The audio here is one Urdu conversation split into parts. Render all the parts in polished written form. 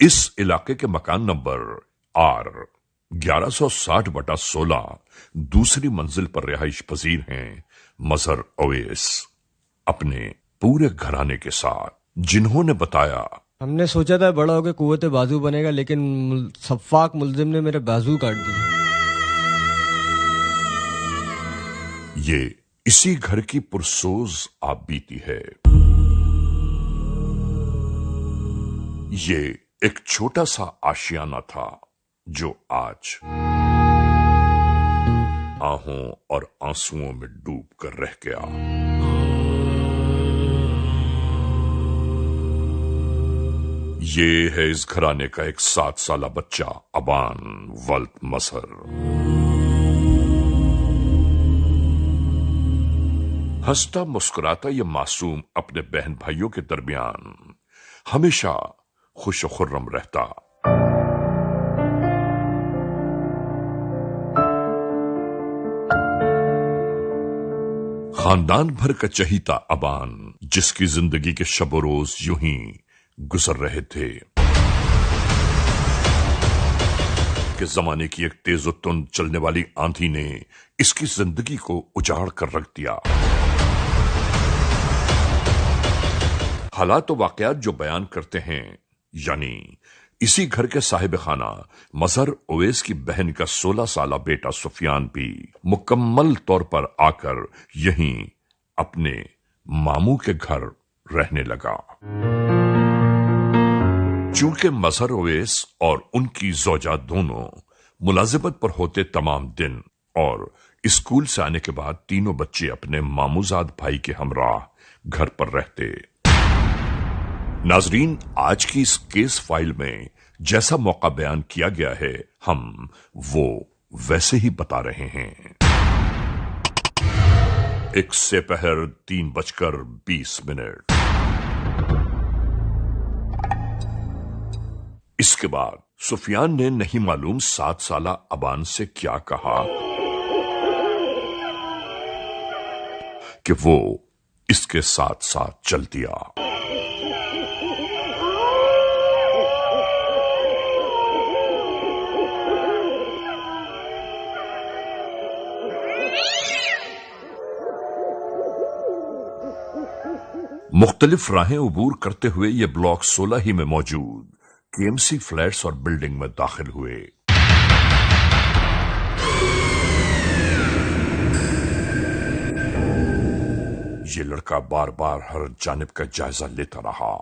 اس علاقے کے مکان نمبر آر 1160/16 دوسری منزل پر رہائش پذیر ہیں مظہر اویس اپنے پورے گھرانے کے ساتھ، جنہوں نے بتایا ہم نے سوچا تھا بڑا ہو کے قوت بازو بنے گا، لیکن سفاک ملزم نے میرے بازو کاٹ دیے۔ یہ اسی گھر کی پرسوز آپ بیتی ہے۔ یہ ایک چھوٹا سا آشیانہ تھا جو آج آہوں اور آنسوؤں میں ڈوب کر رہ گیا۔ یہ ہے اس گھرانے کا ایک 7 سالہ بچہ ابان ولد مظہر۔ ہنستا مسکراتا یہ معصوم اپنے بہن بھائیوں کے درمیان ہمیشہ خوش و خرم رہتا۔ خاندان بھر کا چہیتا ابان، جس کی زندگی کے شب و روز یوں ہی گزر رہے تھے کہ زمانے کی ایک تیز و تند چلنے والی آندھی نے اس کی زندگی کو اجاڑ کر رکھ دیا۔ حالات و واقعات جو بیان کرتے ہیں، یعنی اسی گھر کے صاحب خانہ مظہر اویس کی بہن کا 16 سالہ بیٹا سفیان بھی مکمل طور پر آ کر یہیں اپنے ماموں کے گھر رہنے لگا۔ چونکہ مظہر اویس اور ان کی زوجہ دونوں ملازمت پر ہوتے تمام دن اور اسکول سے آنے کے بعد تینوں بچے اپنے ماموزاد بھائی کے ہمراہ گھر پر رہتے۔ ناظرین، آج کی اس کیس فائل میں جیسا موقع بیان کیا گیا ہے، ہم وہ ویسے ہی بتا رہے ہیں۔ ایک سپہر 3:20۔ اس کے بعد سفیان نے نہیں معلوم 7 سالہ ابان سے کیا کہا کہ وہ اس کے ساتھ ساتھ چل دیا۔ مختلف راہیں عبور کرتے ہوئے یہ بلاک 16 ہی میں موجود KMC فلیٹس اور بلڈنگ میں داخل ہوئے۔ یہ لڑکا بار بار ہر جانب کا جائزہ لیتا رہا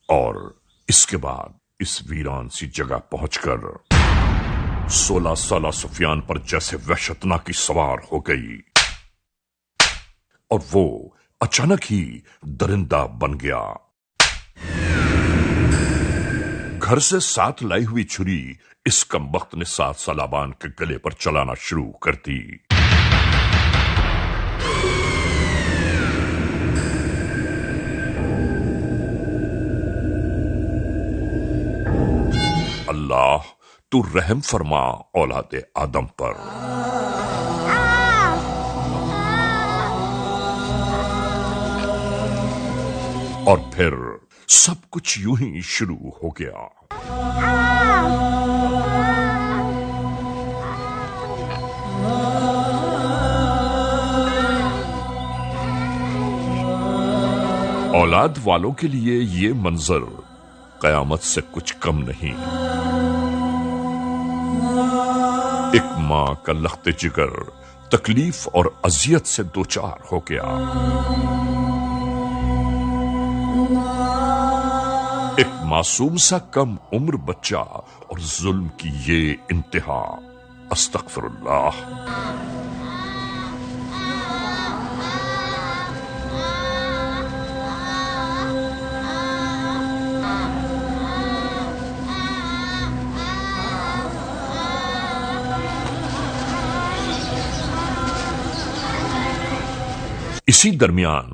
اور اس کے بعد اس ویران سی جگہ پہنچ کر 16 سالہ سفیان پر جیسے وحشتناکی سوار ہو گئی اور وہ اچانک ہی درندہ بن گیا۔ گھر سے ساتھ لائی ہوئی چھری اس کمبخت نے 7 سالہ ابان کے گلے پر چلانا شروع کر دی۔ اللہ تو رحم فرما اولاد آدم پر۔ اور پھر سب کچھ یوں ہی شروع ہو گیا۔ اولاد والوں کے لیے یہ منظر قیامت سے کچھ کم نہیں۔ ایک ماں کا لخت جگر تکلیف اور اذیت سے دوچار ہو گیا۔ ایک معصوم سا کم عمر بچہ اور ظلم کی یہ انتہا، استغفر اللہ۔ اسی درمیان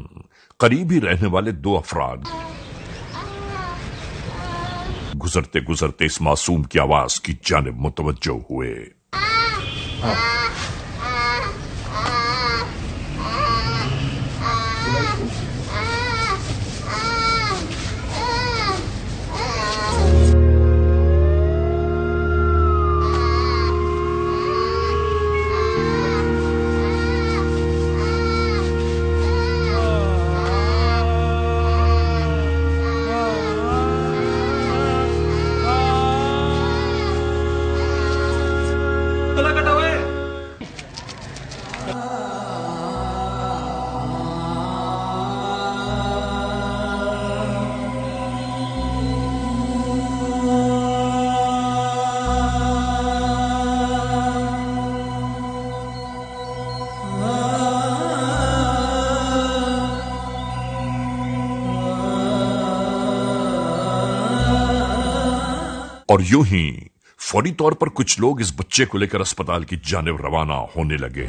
قریب ہی رہنے والے 2 افراد گزرتے گزرتے اس معصوم کی آواز کی جانب متوجہ ہوئے۔ اور یوں ہی فوری طور پر کچھ لوگ اس بچے کو لیکر اسپتال کی جانب روانہ ہونے لگے۔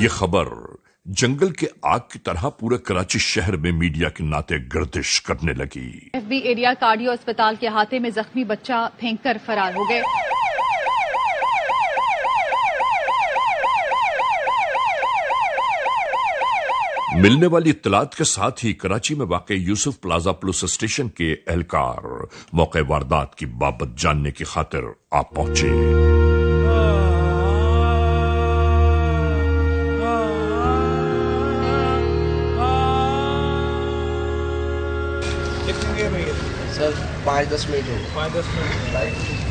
یہ خبر جنگل کے آگ کی طرح پورے کراچی شہر میں میڈیا کے ناطے گردش کرنے لگی۔ ایف بی ایریا کارڈیو اسپتال کے احاطے میں زخمی بچہ پھینک کر فرار ہو گئے۔ ملنے والی اطلاعات کے ساتھ ہی کراچی میں واقع یوسف پلازا پولیس اسٹیشن کے اہلکار موقع واردات کی بابت جاننے کی خاطر آ پہنچے۔ سر 5-10 منٹ ہو 5-10 منٹ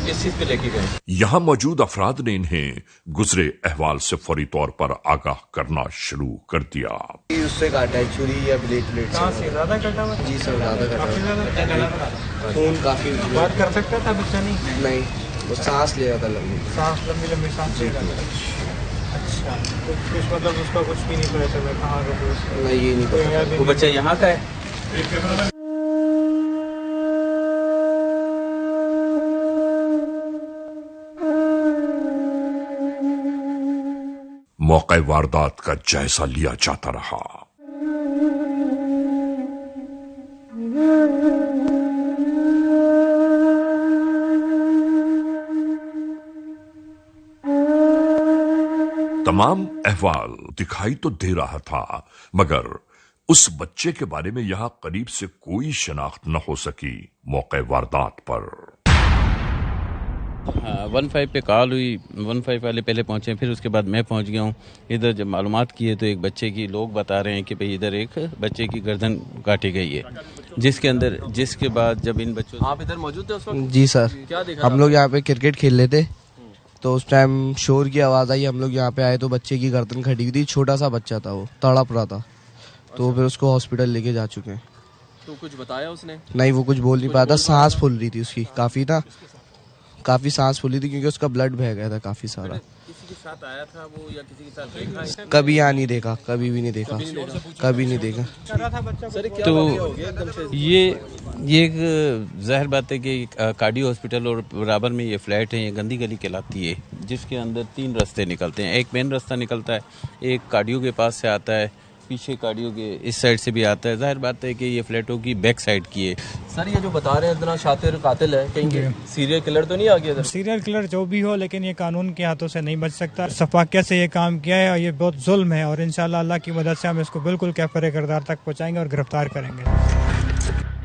کس چیز پہ لے کے گئے؟ یہاں موجود افراد نے انہیں گزرے احوال سے فوری طور پر آگاہ کرنا شروع کر دیا۔ اس سے کاٹا ہے چھری یا بلیڈ سے زیادہ کٹا ہوا؟ جی سر زیادہ کٹا ہوا، خون کافی۔ بات کر سکتا تھا بچہ؟ نہیں، وہ سانس لے رہا تھا، لمبی سانس لے رہا تھا۔ اچھا، تو کچھ مطلب اس کا کچھ بھی نہیں پتا چلا کہاں کا؟ نہیں، یہ نہیں پتا۔ وہ بچہ یہاں کا ہے؟ موقع واردات کا جائزہ لیا جاتا رہا۔ تمام احوال دکھائی تو دے رہا تھا، مگر اس بچے کے بارے میں یہاں قریب سے کوئی شناخت نہ ہو سکی۔ موقع واردات پر 15 پہ کال ہوئی، 15 والے پہلے پہنچے، پھر اس کے بعد میں پہنچ گیا ہوں ادھر۔ جب معلومات کیے تو ایک بچے کی لوگ بتا رہے ہیں کہ بھئی ادھر ایک بچے کی گردن کاٹی گئی ہے، جس کے بعد جب ان بچوں... آپ ادھر موجود تھے اس وقت؟ جی سر، کیا دیکھا؟ ہم لوگ یہاں پہ کرکٹ کھیل رہے تھے تو اس ٹائم شور کی آواز آئی، ہم لوگ یہاں پہ آئے تو بچے کی گردن کھٹی ہوئی تھی، چھوٹا سا بچہ تھا، وہ تڑپ رہا تھا، تو پھر اس کو ہاسپٹل لے کے جا چکے ہیں۔ تو کچھ بتایا اس نے؟ نہیں، وہ کچھ بول نہیں پایا تھا، سانس پھول رہی تھی اس کی کافی سانس پھولی تھی کیونکہ اس کا بلڈ بہہ گیا تھا کافی سارا۔ کسی کے ساتھ آیا تھا وہ یا کسی کے ساتھ دیکھا؟ کبھی یہاں نہیں دیکھا، کبھی بھی نہیں دیکھا، کبھی نہیں دیکھا۔ تو یہ ایک ظاہر بات ہے کہ کارڈیو ہاسپٹل اور برابر میں یہ فلیٹ ہے، یہ گندی گلی کہلاتی ہے، جس کے اندر 3 راستے نکلتے ہیں۔ ایک مین راستہ نکلتا ہے، ایک کارڈیو کے پاس سے آتا ہے، پیچھے کارڈیو کے اس سائڈ سے بھی آتا ہے۔ ظاہر بات ہے کہ یہ فلیٹوں کی بیک سائڈ کی ہے۔ سر یہ جو بتا رہے ہیں اتنا شاطر قاتل ہے، کہیں سیریل کلر تو نہیں آ گیا؟ سیریل کلر جو بھی ہو، لیکن یہ قانون کے ہاتھوں سے نہیں بچ سکتا۔ شفافیت سے یہ کام کیا ہے اور یہ بہت ظلم ہے، اور انشاءاللہ اللہ کی مدد سے ہم اس کو بالکل کیفر کردار تک پہنچائیں گے اور گرفتار کریں گے۔